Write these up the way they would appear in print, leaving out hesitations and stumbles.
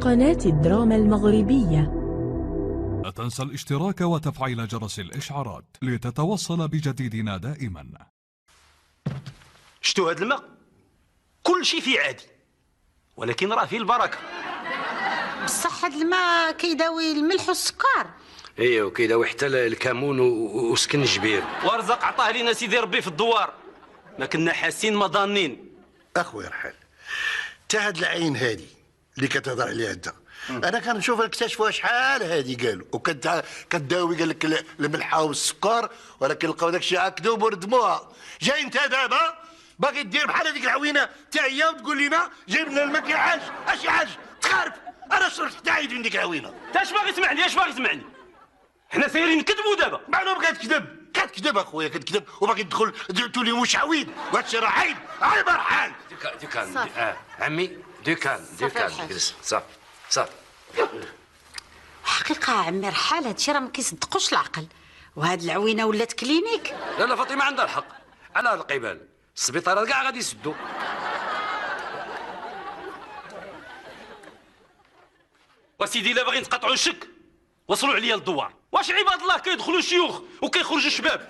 قناة الدراما المغربية. لا تنسى الاشتراك وتفعيل جرس الإشعارات لتتوصل بجديدنا دائما. شتو هاد الماء؟ كل شيء فيه عادي، ولكن راه فيه البركة. بصح هاد الماء كيداوي الملح والسكر. ايه وكيداوي حتى الكمون وسكنجبير. ورزق عطاه لينا سيدي ربي في الدوار، ما كنا حاسين ما ظانين. اخويا رحال تا هاد العين هادي اللي كتهضر عليها انت، انا كنشوف اكتشفوها شحال هادي قالوا، كتداوي قال لك الملحه والسكر، ولكن لقاو داكشي عكدوب وردموها. جاي انت دابا باغي دير بحال هذيك العوينه تا هي وتقول لنا جايب لنا الماء كيعاج، اش يعاج؟ تخارب. انا صرت تعيد من ديك العوينه. انت اش باغي تسمعني؟ اش باغي تسمعني؟ حنا سايرين نكذبوا دابا. معلوم كتكذب اخويا، كتكذب وباغي تدخل تولي مشعوذ، وهادشي راه عيب عيب رحال. ديكان عمي ديكان جلس صافي. حقيقة عمي رحال هادشي راه ما كيصدقوش العقل، وهاد العوينة ولات كلينيك. لا فاطمه عندها الحق، على هاد القبال السبيطارات كاع غادي يسدوا. وسيدي الا باغي نقطعوا الشك وصلوا عليا للدوار. واش عباد الله كيدخلوا شيوخ وكيخرجوا شباب؟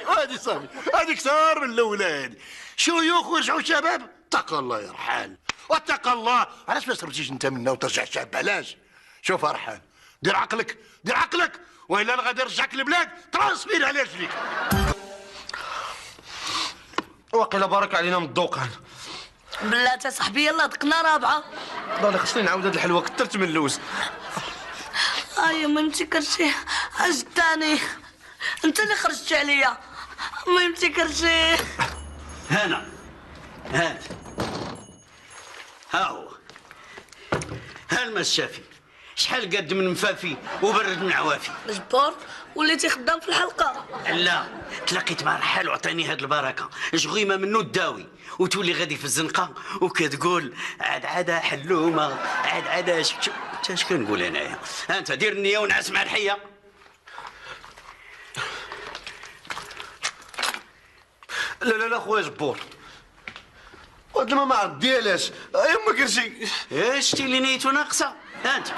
هادي صافي، هادي كثار من الاولى هادي. شيوخ ويرجعوا شباب؟ اتق الله يا رحال، واتق الله. علاش ما صرفتيش انت منا وترجع شاب؟ علاش؟ شوف يا رحال، دير عقلك والا غادي نرجعك للبلاد ترانسفير على رجليك. واقيلا بارك علينا من الدوقان. بلاتي يا صاحبي يلا دقنا رابعه. ضالي خصني نعاود هاد الحلوه، كثرت من اللوز. ما يمتكرش اجداني، انت اللي خرجت عليا. ما يمتكرش. هانا هات، ها هو ها الماء الشافي. شحال قد من مفافي وبرد من عوافي. جبار وليتي خدام في الحلقه. لا تلاقيت مع رحال وعطاني هاد البركه، جغيمه منو تداوي وتولي غادي في الزنقه وكتقول عاد حلومه عاد انت اش كنقول انايا؟ انت دير النيه ونعس مع الحيه. لا خويا جبور، هاد الماء ما عرفتي علاش ما كرشي. شتي اللي نيتو ناقصه. انت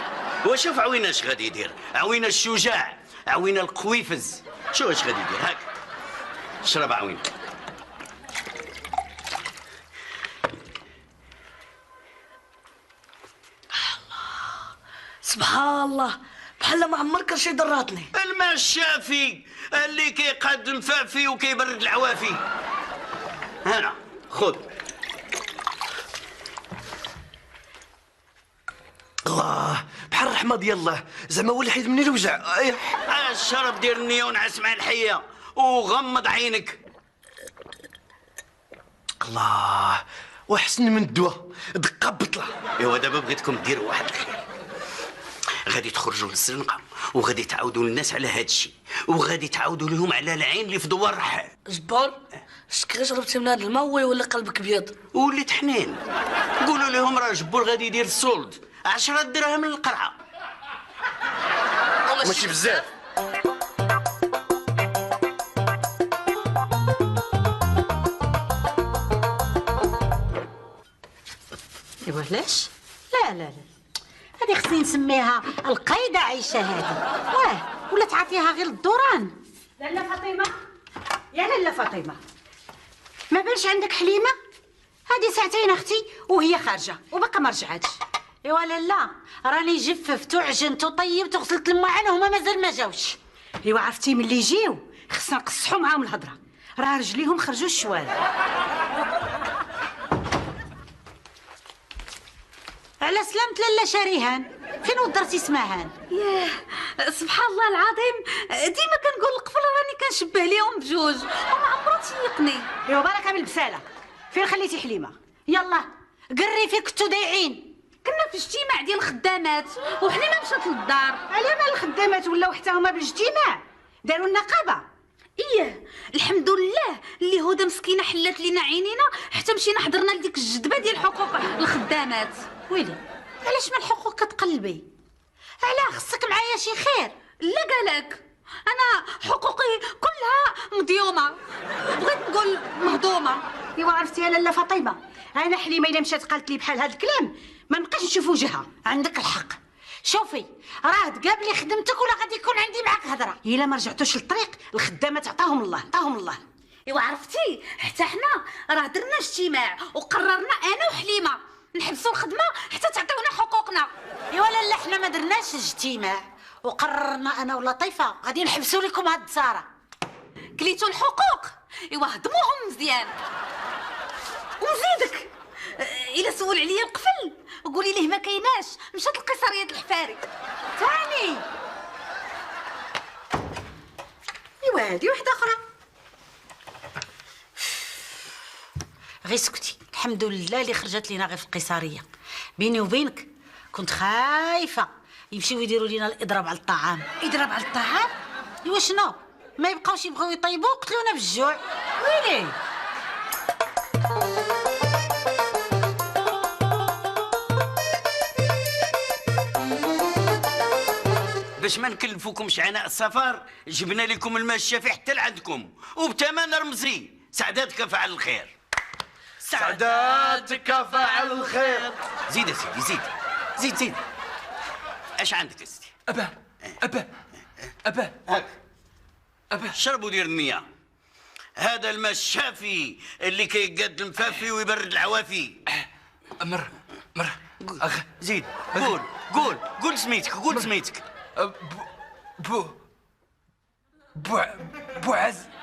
وشوف عوينه اش غادي يدير، عوينه الشجاع، عوينه القويفز. شو اش غادي يدير؟ هاك شرب عوينه. سبحان الله، بحال ما عمر كرشي ضراتني. الماء الشافي اللي كيقاد مفافي وكيبرد العوافي. هنا خذ. الله بحال الرحمه ديال الله، زعما هو اللي حيد مني الوجع. الشرب دير النيه ونعس مع الحيه وغمض عينك. الله واحسن من الدواء، دقه بطله. ايوا دابا بغيتكم ديروا واحد الخير، غادي تخرجوا للزنقه وغادي تعاودوا للناس على هذا الشيء، وغادي تعاودوا لهم على العين اللي في دوار رحال. جبار شكرا شربتي من هذا الماء ولا قلبك بيض وليت حنين. قولوا لهم راه جبور غادي يدير السولد 10 دراهم للقرعه. ماشي بزاف. ايوا علاش؟ لا هذه خصني نسميها القايده عيشه هذه. ولا تعطيها غير الدوران. لاله فاطمه، يا لاله فاطمه، ما بانش عندك حليمه؟ هذه ساعتين اختي وهي خارجه وبقى ما رجعاتش. ايوا لاله راني جففت وعجنت وطيبت وغسلت المواعن وهما مازال ما جاوش. ايوا عرفتي ملي يجيو خصنا نقصحوا معاهم الهضره، راه رجليهم خرجوا الشوارع. على سلامة لاله شريهان، فين ودرتي سماهان؟ ياه سبحان الله العظيم، ديما كنقول القفل راني كنشبه ليهم بجوج وما عمرو تيقني. ايوا بركه بالبساله، فين خليتي حليمه؟ يلا قري فين كنتو ضايعين. كنا في اجتماع ديال الخدامات وحليمه مشات للدار. على مال الخدامات ولاو حتى هما بالاجتماع؟ داروا النقابه. ايه الحمد لله اللي هدى مسكينه حلات لينا عينينا حتى مشينا حضرنا لديك الجدبه ديال حقوق الخدامات. ويلي علاش من الحقوق كتقلبي؟ علاه خصك معايا شي خير؟ لا قالك انا حقوقي كلها مديومه، بغيت نقول مهضومه. ايوا عرفتي يا لاله فاطمه، انا حليمه الا مشات قالت لي بحال هذا الكلام ما نبقاش نشوف وجهها. عندك الحق. شوفي راه تقابلي خدمتك ولا غادي يكون عندي معاك هضره. الا ما رجعتوش للطريق الخدامه تعطاهم الله، عطاهم الله. ايوا عرفتي حتى حنا راه درنا اجتماع وقررنا انا وحليمه نحبسوا الخدمه حتى تعطيونا حقوقنا. ايوا لا حنا ما درناش اجتماع وقررنا انا ولطيفه غادي نحبسوا لكم هاد الدساره. كليتو الحقوق ايوا هضموهم مزيان. ونزيدك الا سول عليا القفل قولي ليه ما كايناش، مشات القيصريه الحفاري ثاني. ايوا هادي وحده اخرى. غير سكتي، الحمد لله اللي خرجت لينا غير في القيصريه. بيني وبينك كنت خايفه يمشيو يديروا لينا الاضراب على الطعام. اضراب على الطعام؟ ايوا شنو؟ ما يبقاوش يبغيو يطيبوا قتلونا بالجوع. ويلي باش ما نكلفوكمش عناء السفر جبنا لكم الماء الشافي حتى لعندكم وبثمن رمزي. سعداتك فعل الخير. سعداتك فعل الخير. زيد يا سيدي زيد زيد زيد. اش عندك يا سيدي؟ أبا شرب ودير النية. هذا الماء الشافي اللي كيقاد المفافي ويبرد العوافي. زيد قول سميتك. قول سميتك.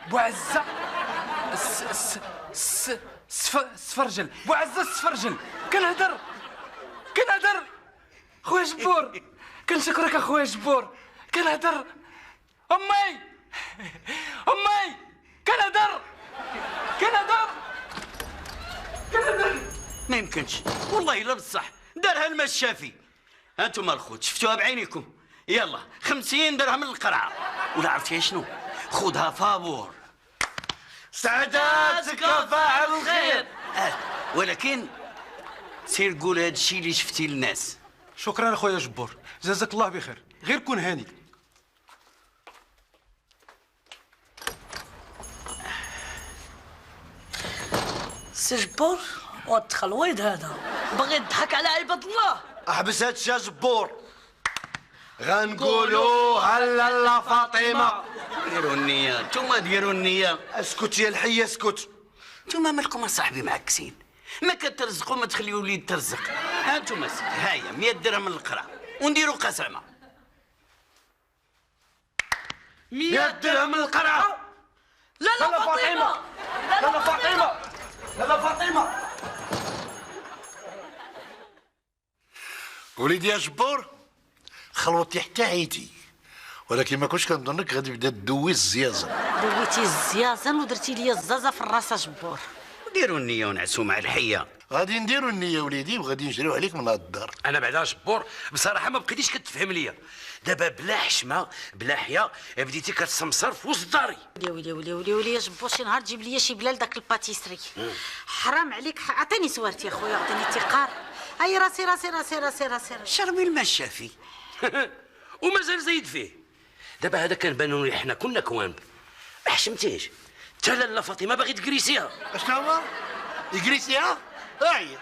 بوعزة سفرجل. بوعزة السفرجل. كنهدر خويا جبور. كنشكرك اخويا جبور. كنهدر امي كنهدر ما يمكنش والله الا بصح دارها الماء الشافي. هانتوما الخوت شفتوها بعينيكم. يلا 50 درهم للقرعه. ولا عرفتي شنو؟ خذها فابور. سعداتك فاعل الخير. ولكن سير قول هذا الشيء اللي شفتي للناس. شكرا اخويا جبور، جزاك الله بخير. غير كون هاني. سي جبور ودخل ويد هذا باغي يضحك على عباد الله. احبس هادشي يا جبور. غنقولوا هلا لا فاطمه. ديروا النية نتوما ديروا النية. اسكت يا الحيه اسكت. نتوما مالكم اصاحبي معكسين. ما كترزقوا ما تخليوا الوليد ترزق. هانتوما هاهي 100 درهم للقرعه ونديروا قسمه. 100 درهم للقرعه. لا فاطمه. لا فاطمه. وليدي يا جبور خلوتي حتى عيتي، ولكن ما كنتش كنظنك غادي تبدا تدوي الزيازه. دويتي الزيازن ودرتي لي الزازه في الراس جبور. ديروا النية ونعسوا مع الحيه. غادي نديروا النية وليدي وغادي نجريو عليك من هاد الدار. انا بعدا جبور بصراحه ما بقيتيش كتفهم ليا. دابا بلا حشمه بلا حياه بديتي كتسمسر في وسط داري. ولي يا جبور شي نهار تجيب لي شي بلال داك الباتيسري. حرام عليك عطيني سوارتي يا خويا عطيني التقار. اي راسي. شربي الماء الشافي. ومازال زايد فيه. دابا هذا كان بانوا لي حنا كنا كوانب. ما حشمتيش حتى لاله فاطمه باغي تكريسيها. اشنو هو؟ يجريسيها؟ اي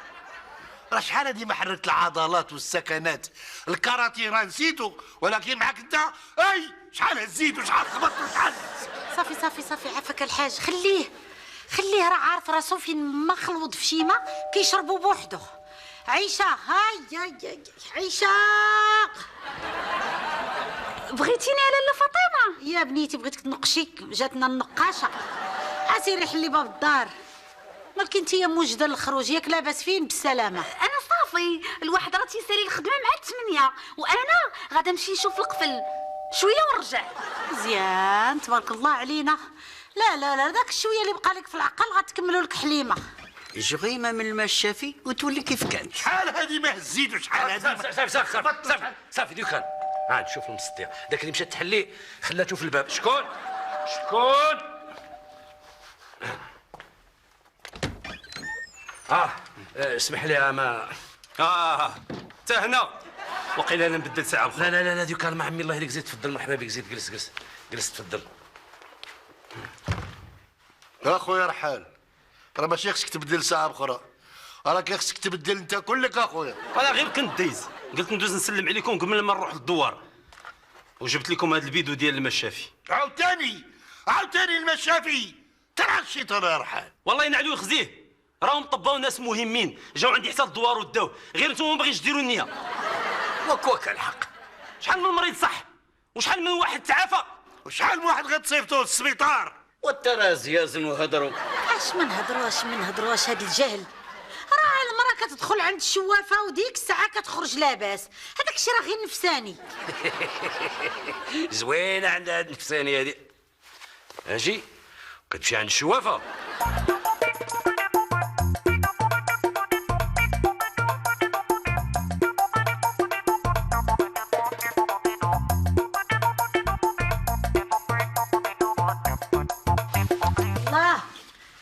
راه شحال هادي ما حركت العضلات والسكنات. الكاراتيه راه نسيتو، ولكن معاك انت اي شحال هزيت وشحال خبطت وشحال. صافي عافاك الحاج. خليه راه عارف راسو فين ما خلوض في شيمه كيشربوا بوحدو. عيشه هاي عيشه. بغيتيني على لا فاطمه؟ يا بنيتي بغيتك تنقشيك جاتنا النقاشه. اسيري حلي باب الدار. مالك انت يا موجده للخروج ياك لاباس فين بالسلامه؟ انا صافي الواحد راه تيسالي الخدمه مع 8 وانا غادا نمشي نشوف القفل شويه ونرجع. مزيان تبارك الله علينا. لا داك الشويه اللي بقى لك في العقل غتكملوا لك حليمه. جغيمه من الماء الشافي وتولي كيف كانت. شحال هادي ما هزيت وشحال هادي صافي ديوكان. عاد شوف المسطيه داك اللي مشات تحليه خلاته في الباب. شكون؟ اسمح لي ما حتى هنا وقيلا انا نبدل ساعه اخرى. لا ديوكان ما عمي الله يهديك زيد تفضل مرحبا بك. زيد جلس تفضل. اخويا رحال راه ماشي خصك تبدل ساعه اخرى، راك خصك تبدل انت كلك اخويا. انا غير كنت دايز، قلت ندوز نسلم عليكم قبل ما نروح للدوار، وجبت لكم هذا الفيديو ديال المشافي. عاوتاني المشافي ترى الشيطان يرحل. والله ينعلو يخزيه، راهم طباو ناس مهمين جاو عندي حتى الدوار وداو، غير نتوما ما باغيش ديروا النية. وكوك الحق، شحال من مريض صح وشحال من واحد تعافى وشحال من واحد غتصيفطوه للسبيطار. والتراز يازن وهدروا. اش من هضروش هاد الجهل. راه المراه كتدخل عند الشوافه وديك الساعه كتخرج لاباس، هذاك الشيء راه غير نفساني. زوينه عندها هاد النفسانيه هادي. اجي كتمشي عند الشوافه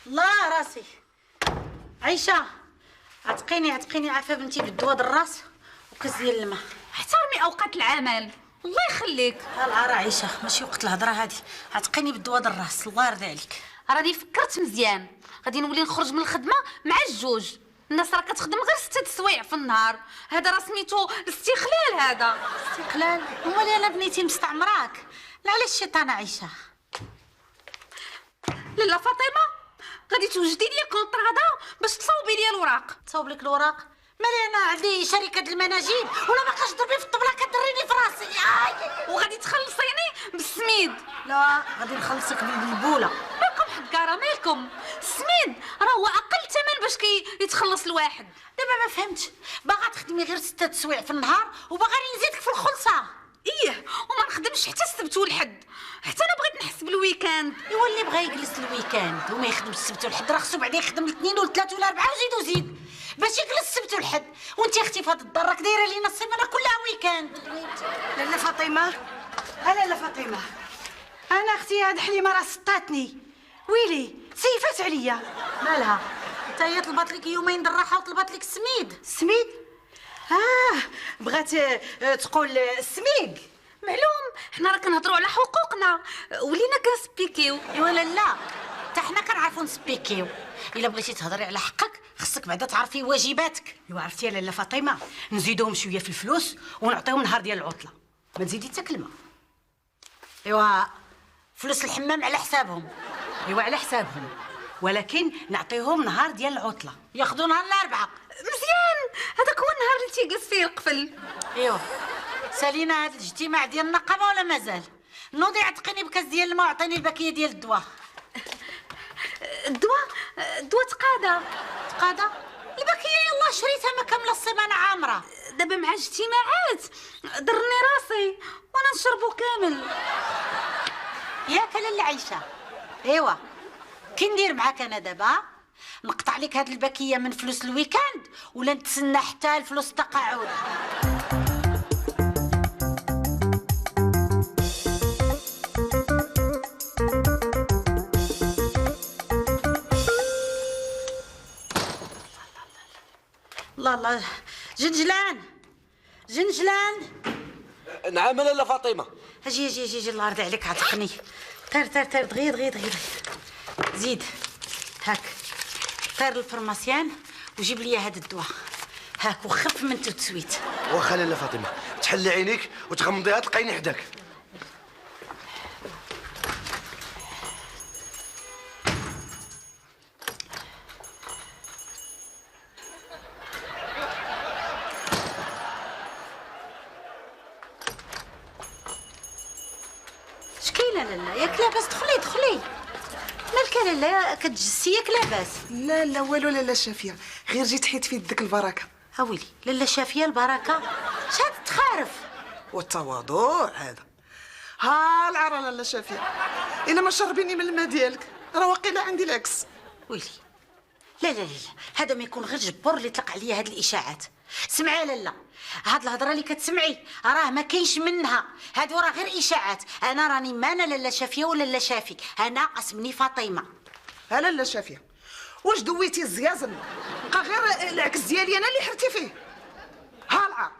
الله راسي. عيشه عتقيني عافا بنتي بالدواء الراس وكاس ديال الماء. احترمي اوقات العمل الله يخليك. ها راه عيشه ماشي وقت الهضره هادي، عتقيني بالدواء الراس الله يرضي عليك. راني فكرت مزيان، غادي نولي نخرج من الخدمه مع الجوج. الناس راه كتخدم غير 6 سوايع في النهار، هذا راه سميتو الاستقلال. هذا استقلال؟ ومالي انا بنيتي مستعمراك. لا علاش الشيطانه عيشه؟ لاله فاطمه غادي توجدي لي كونطرادا باش تصاوبي لي الوراق. تصاوب لك الوراق؟ مالي انا عندي شركه المناجيب ولا باقاش تضربي في الطبله كدريني في راسي. وغادي تخلصيني بالسميد. لا غادي نخلصك بالبوله. مالكم حكاره مالكم؟ السميد راه هو اقل ثمن باش يتخلص الواحد. دابا ما فهمتش، باغا تخدمي غير 6 سوايع في النهار وباغاني نزيدك في الخلصه؟ ايه وما نخدمش حتى السبت والحد، حتى انا بغيت نحس بالويكاند. ايوا اللي بغى يجلس الويكاند وما يخدمش السبت والحد راه خصو بعدا يخدم الاثنين والثلاث والاربعاء وزيد باش يجلس السبت والحد. وانت اختي في هاد الدار راك دايره لينا السيمانه كلها ويكاند. لاله فاطمه لاله فاطمه، انا اختي هاد حليمه راه سطاتني ويلي سيفات عليا. مالها؟ حتى هي طلبات لك يومين د الراحه وطلبات لك السميد. بغات تقول السميد. معلوم حنا راه كنهضروا على حقوقنا ولينا كنسبيكيو. ايوا لا حتى حنا كنعرفوا نسبيكيو. الا بغيتي تهضري على حقك خصك بعدا تعرفي واجباتك. ايوا عرفتي يا لاله فاطمه، نزيدوهم شويه في الفلوس ونعطيهم نهار ديال العطله، ما تزيدي حتى كلمه. ايوا فلوس الحمام على حسابهم. ايوا على حسابهم، ولكن نعطيهم نهار ديال العطله. ياخذوا نهار الاربعاء. مزيان، هذاك هو النهار اللي تيجلس فيه القفل. ايوا سالينا هذا الاجتماع ديال النقابه ولا مازال؟ نوضي عتقيني بكاس ديال الماء وعطيني الباكيه ديال الدواء. الدواء تقادا الباكيه يلاه شريتها ما كامله السيمانه عامره. دابا مع اجتماعات ضرني راسي وانا نشربو كامل. ياك لاله عيشه. ايوا كي ندير معاك انا دابا؟ نقطع لك هاد الباكيه من فلوس الويكاند ولا نتسنى حتى الفلوس التقاعد؟ الله جنجلان نعم لاله فاطمه. اجي الله يرضي عليك عتقني. طير دغيا زيد هاك. طير للفرماسيان وجيب لي هذا الدواء هاك وخف من التسويت. واخا لاله فاطمه تحلي عينيك وتغمضيها تلقيني حداك. لا ياك لاباس؟ دخلي مالك لاله كتجسي ياك لاباس؟ لا والو لاله شافيه، غير جيت حيت في يدك البركه. ويلي لاله شافيه البركه؟ شاد تخارف والتواضع هذا. ها العرا لاله شافيه، الا ما شربيني من الماء ديالك راه واقيلا عندي العكس. ويلي لا هذا ما يكون غير جبور اللي طلق عليا هاد الاشاعات. سمعي لاله، هاد الهضره اللي كتسمعي راه ما كاينش منها، هادو راه غير اشاعات. انا راني ما انا لاله شافيه ولا لاله شافي، انا اسمني فاطمه. ها لاله شافيه، واش دويتي الزيازن؟ بقى غير العكس ديالي انا اللي حرتي فيه. ها العار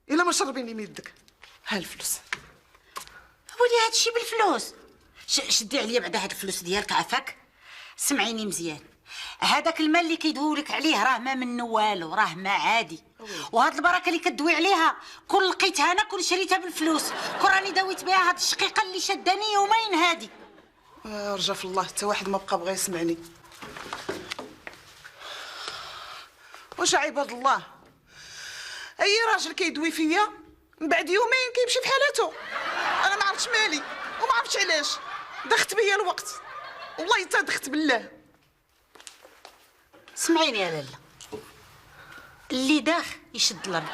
الا ما شربيني من يدك. ها الفلوس. ولي هادشي بالفلوس؟ شدي عليا بعدا هاد الفلوس ديالك عافاك. سمعيني مزيان، هذاك المال اللي كيدويو لك عليه راه ما منه والو، راه ما عادي. وهاد البركه اللي كدوي عليها كون لقيتها انا كون شريتها بالفلوس، كون راني داويت بها هاد الشقيقه اللي شداني يومين هادي. رجا في الله حتى واحد ما بقى بغى يسمعني. واش عباد الله، اي راجل كيدوي فيا من بعد يومين كيمشي بحالته. انا ما عرفتش مالي وما عرفتش علاش دخت بيا الوقت، والله حتى دخت بالله. سمعيني يا لاله، اللي داخ يشد الارض.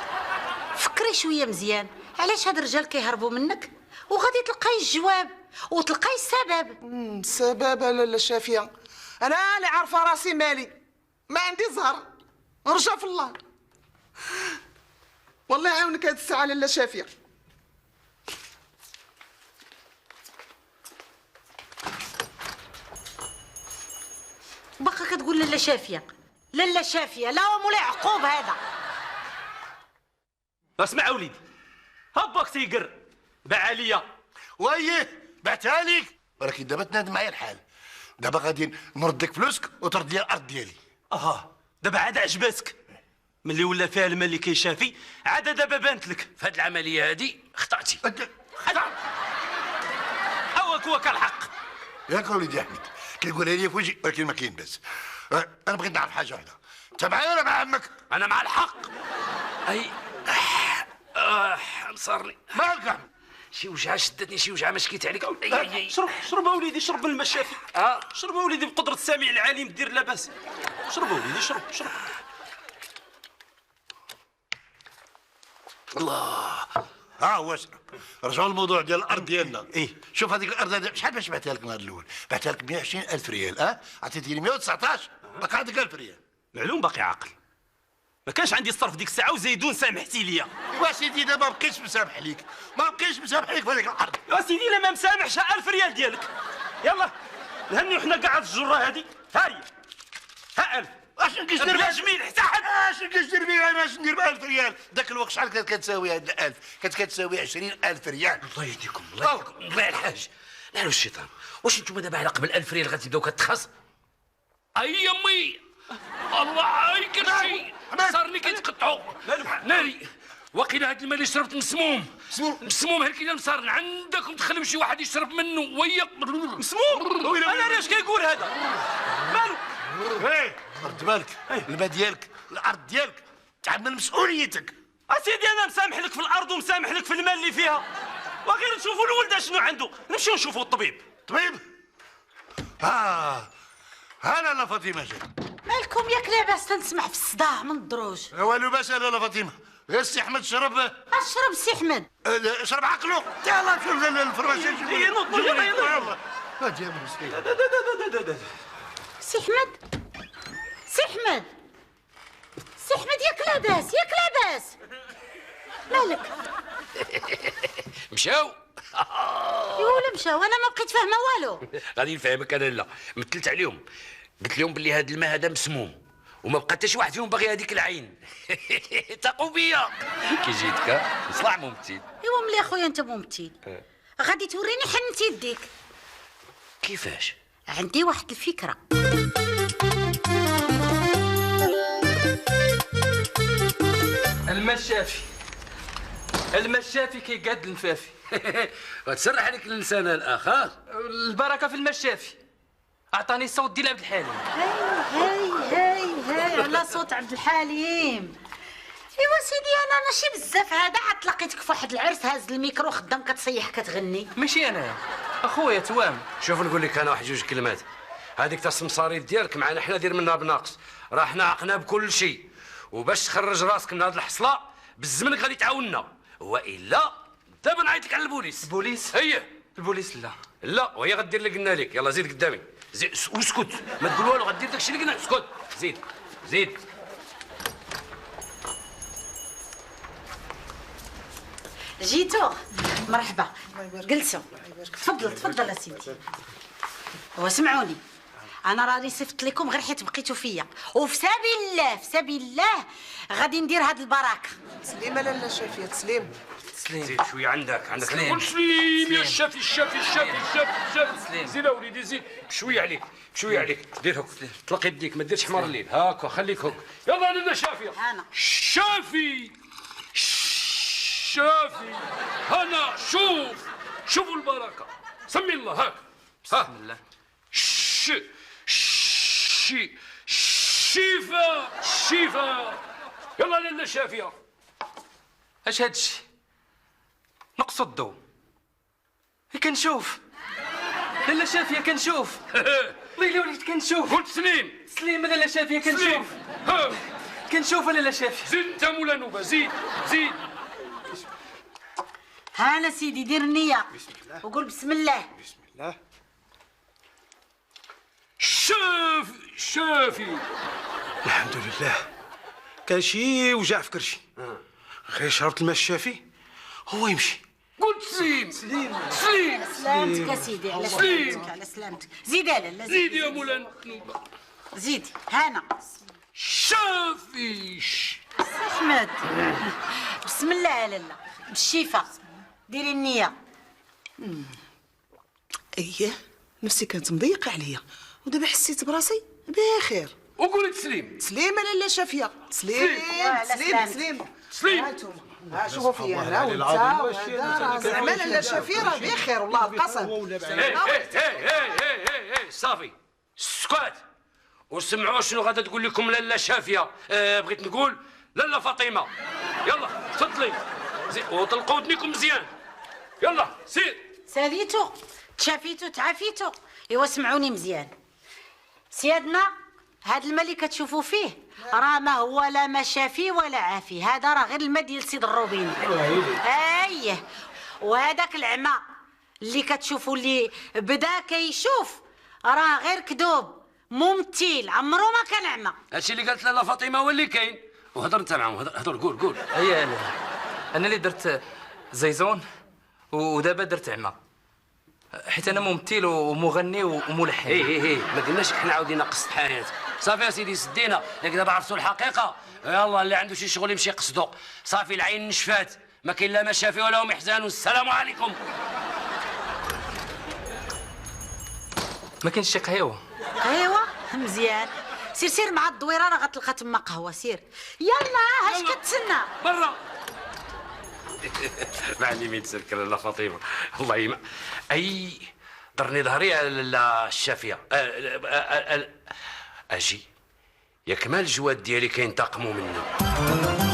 فكري شويه مزيان علاش هاد الرجال كيهربوا منك، وغادي تلقاي الجواب وتلقاي السبب. السبب لاله شافيه، انا اللي عارفه راسي مالي، ما عندي زهر. رجا في الله، والله يعاونك هاد الساعه لاله شافيه. باقا كتقول لاله شافيه لاله شافيه؟ لا مولاي عقوب هذا. اسمع وليدي، هباك تيقر باع عليا. ويه بعتها لك، ولكن دابا تنادم معايا الحال. دابا غادي نرد لك فلوسك وترد لي الارض ديالي. دابا عاد عجباتك ملي ولا فيها المال اللي كيشافي، عاد دابا بانت لك في هذه العمليه هذه خطأتي. هو الحق ياك وليدي احمد، كيقولها لي في وجهي ولكن ما كاين باس. انا بغيت نعرف حاجه واحده، انت معايا ولا مع عمك؟ انا مع الحق. اي نصرني مالك احمد؟ شي وجعه شدتني، شي وجعه ما شكيت عليك. شرب اوليدي، شرب من الماء الشافي. شرب اوليدي بقدره السميع العليم، دير لاباس. شرب اوليدي، شرب. الله، هو اشرب. رجعوا الموضوع ديال الارض ديالنا. شوف هذيك الارض هذه شحال باش بعتها لك النهار الاول؟ بعتها لك 120,000 ريال. عطيتيني 119، باقي عندك 1000 ريال. معلوم باقي عاقل، ما كانش عندي الصرف ديك الساعه وزيدون سامحتي ليا. وسيدي دابا ما بقيتش مسامح ليك، ما بقيتش مسامح ليك في هذيك الارض. يا سيدي انا ما مسامحش 1000 ريال ديالك. يلا نهنيو حنا كاع هاد الجره هادي. ها هي، ها 1000. اش كيدير بلا جميل حتى حد. اش كيدير بيها انا؟ اش ندير ب 1000 ريال؟ ذاك الوقت شحال كانت كتساوي هاد 1000؟ كانت كتساوي 20,000 ريال. الله يهديكم، الله يهديكم، الله الحاج. لا الشيطان، واش انتم دابا على قبل 1000 ريال غتبداو كتخص؟ اي يمي الله يكرشي صارني كيتقطعوا ناري. واقيلا هاد الماء اللي شربت مسموم هلكي ديال مصارن. عندكم تخليو شي واحد يشرب منه ويا مسموم. انا علاش كيقول هذا؟ مالو؟ رد بالك، الماء ديالك، الارض ديالك، تحمل مسؤوليتك. اسيدي انا مسامح لك في الارض ومسامح لك في المال اللي فيها، وغير نشوفوا الولد شنو عنده، نمشيو نشوفوا الطبيب. طبيب؟ هلا لا فاطمه جات. مالكم ياك لاباس تنسمع في الصداع من الدروج؟ والو باس لا فاطمه، غير السي احمد شرب. اشرب السي احمد، شرب عقله. يلا شوف الفرماسي. يلا سي احمد، سي احمد ياك لاباس، مالك؟ مشاو. ايوا ولا مشاو، انا ما بقيت فاهمه والو. غادي نفهمك انا. لا مثلت عليهم، قلت لهم باللي هذا الماء هذا مسموم، وما بقى حتى شي واحد فيهم باغي هذيك العين. تاقوا بيا كي جيتك مصلح ممثل. ايوا ملي اخويا انت ممثل غادي توريني حنت يديك. كيفاش؟ عندي واحد الفكره. الماء الشافي كيقاد النفافي. وتسرح عليك اللسان الاخر. البركه في الماء الشافي. اعطاني الصوت ديال عبد الحليم. هاي على صوت عبد الحليم. ايوا سيدي انا ماشي بزاف هذا، عاد لقيتك في واحد العرس هاز الميكرو خدام كتصيح كتغني. ماشي انا اخويا توام. شوف نقول لك انا واحد جوج كلمات. هذيك تاع السمصاريف ديالك معنا حنا دير منها بناقص، راه حنا عقنا بكل شيء، وباش تخرج راسك من هذه الحصله بالزمن غادي تعاوننا، والا دابا نعيط لك على البوليس. البوليس؟ هي البوليس لا وهي غدير اللي قلنا لك. يلا زيد قدامي، واسكت ما تقول والو، غدير داك الشيء اللي قلنا. اسكت، زيد. جيتو مرحبا، جلسوا. تفضل يا سيدي. واسمعوني، انا راني صفت لكم غير حيت بقيتوا فيا، وفي سبيل الله غادي ندير هاد البركه. تسليمه لاله شافيه، سليم. زيد شويه عندك سليم. قول سليم يا الشافي الشافي زيد اوليدي زيد بشويه عليك دير هوك طلق يديك ما ديرش حمار الليل هاكا خليك هوك يلا لاله شافيه هانا شافي هنا شوفوا البركه سمي الله هاك بسم الله. شفا يلا لاله شافيه. اش هادشي؟ نقص الضوء. كنشوف لاله شافيه كنشوف. ويلي وليت كنشوف. قلت سليم لاله شافيه كنشوف. كنشوف لاله شافيه. زيد انت مولا نوبه زيد هانا سيدي دير النية وقول بسم الله. شافي الحمد لله. كان شي وجع في كرشي، غير شربت الماء الشافي هو يمشي. قلت سليم سلامتك يا سيدي، على سلامتك على سلامتك. زيد يا لاله زيد يا مولا نوبه زيدي. هانا شافي احمد بسم الله يا لاله بالشفا. ديري النية. اييه نفسي كانت مضيقه عليا ودابا حسيت براسي بخير. وقولت سليم لاله شافيه. سليم. ها شوفوا فيا انا وانت زعما لاله شافيه راه بخير والله القسم. هي صافي سكات وسمعوا شنو غادا تقول لكم لاله شافيه. بغيت نقول لاله فاطمه. يلا تفضلي وطلقوا ودنيكم مزيان. يلا سير. ساليتو تشافيتو تعافيتو. ايوا سمعوني مزيان سيادنا، هاد الماء اللي كتشوفوا فيه راه ما هو لا ما شافي ولا عافي، هذا راه غير الماء ديال سيد الروبيني. اييه وهذاك العمى اللي كتشوفوا اللي بدا كيشوف راه غير كذوب ممثل، عمرو ما كان عمى. هادشي اللي قالت لاله فاطمه هو اللي كاين. وهضر انت معاهم هضر قول. هي انا اللي درت زيزون ودابا درت عمى، حيت انا ممثل ومغني وملحن. هي ما قلناش حنا عاودين قصد حياه. صافي يا سيدي سدينا، ياك دابا عرفتوا الحقيقه. يلا اللي عنده شي شغل يمشي يقصدو. صافي العين نشفات، ما كاين لا ما شافي ولا محزن. والسلام عليكم. ما كاينش شي قهيوه؟ قهيوه مزيان. سير مع الدويره راه غتلقى تما قهوه. سير يلا اش كتسنى برا. معلمي تسلك لاله فاطمه الله يما اي ضرني ظهري على لاله الشافيه. اجي ياك مال الجواد ديالي كينتقموا منه.